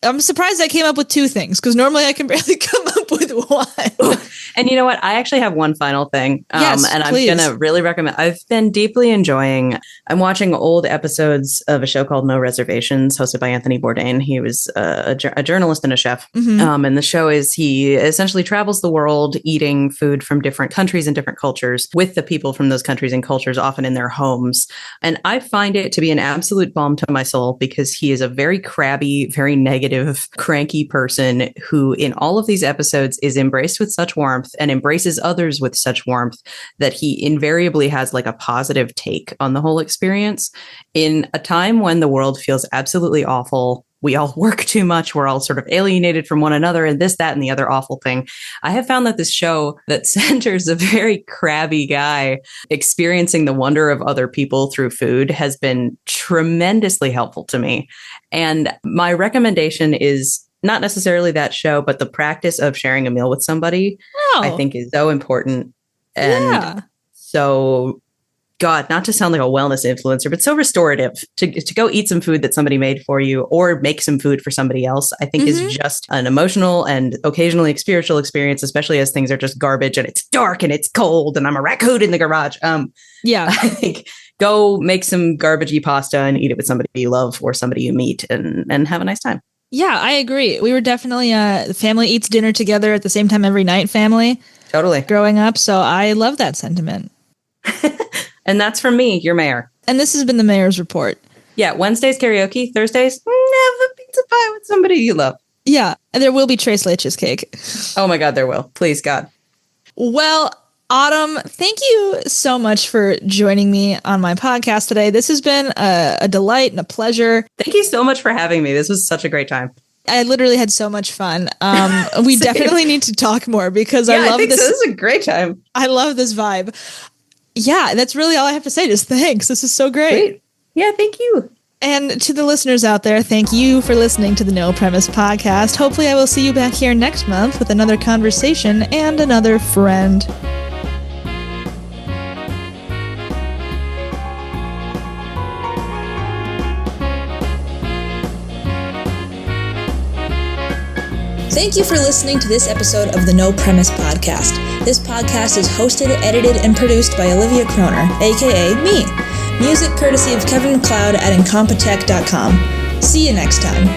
I'm surprised I came up with two things, because normally I can barely come up with one. And you know what? I actually have one final thing. Yes, and please. I'm going to really recommend. I've been deeply enjoying. I'm watching old episodes of a show called No Reservations, hosted by Anthony Bourdain. He was a journalist and a chef. And the show is he essentially travels the world eating food from different countries and different cultures with the people from those countries and cultures, often in their homes. And I find it to be an absolute balm to my soul, because he is a very crabby, very negative, cranky person who in all of these episodes is embraced with such warmth and embraces others with such warmth that he invariably has like a positive take on the whole experience. In a time when the world feels absolutely awful, we all work too much, we're all sort of alienated from one another, and this, that, and the other awful thing. I have found that this show that centers a very crabby guy experiencing the wonder of other people through food has been tremendously helpful to me. And my recommendation is not necessarily that show, but the practice of sharing a meal with somebody, I think is so important and so God, not to sound like a wellness influencer, but so restorative to go eat some food that somebody made for you or make some food for somebody else, I think is just an emotional and occasionally spiritual experience, especially as things are just garbage and it's dark and it's cold and I'm a raccoon in the garage. Yeah. I think go make some garbagey pasta and eat it with somebody you love or somebody you meet and have a nice time. Yeah, I agree. We were definitely the family eats dinner together at the same time every night family. Totally. Growing up. So I love that sentiment. And that's from me, your mayor. And this has been the mayor's report. Yeah. Wednesdays, karaoke. Thursdays, have a pizza pie with somebody you love. Yeah. And there will be Tres Leches cake. Oh my God, there will. Please, God. Well, Autumn, thank you so much for joining me on my podcast today. This has been a delight and a pleasure. Thank you so much for having me. This was such a great time. I literally had so much fun. We definitely need to talk more because I love this. So. This is a great time. I love this vibe. Yeah, that's really all I have to say. Just thanks. This is so great. Yeah, thank you. And to the listeners out there, thank you for listening to the No Premise podcast. Hopefully I will see you back here next month with another conversation and another friend. Thank you for listening to this episode of the No Premise podcast. This podcast is hosted, edited, and produced by Olivia Kroner, aka me. Music courtesy of Kevin MacLeod at incompetech.com. See you next time.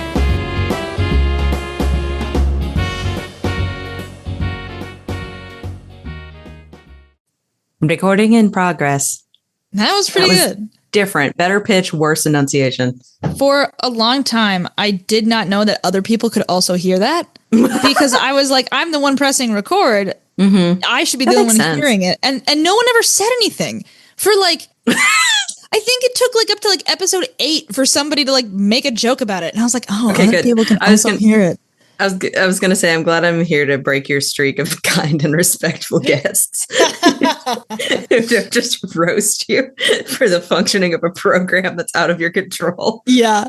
Recording in progress. That was pretty good. Different, better pitch, worse enunciation. For a long time, I did not know that other people could also hear that because I was like, I'm the one pressing record. Mm-hmm. I should be the only one hearing it. And no one ever said anything for like, I think it took like up to like episode 8 for somebody to like make a joke about it. And I was like, oh, okay, other people can also hear it. I was going to say, I'm glad I'm here to break your streak of kind and respectful guests. To just roast you for the functioning of a program that's out of your control. Yeah.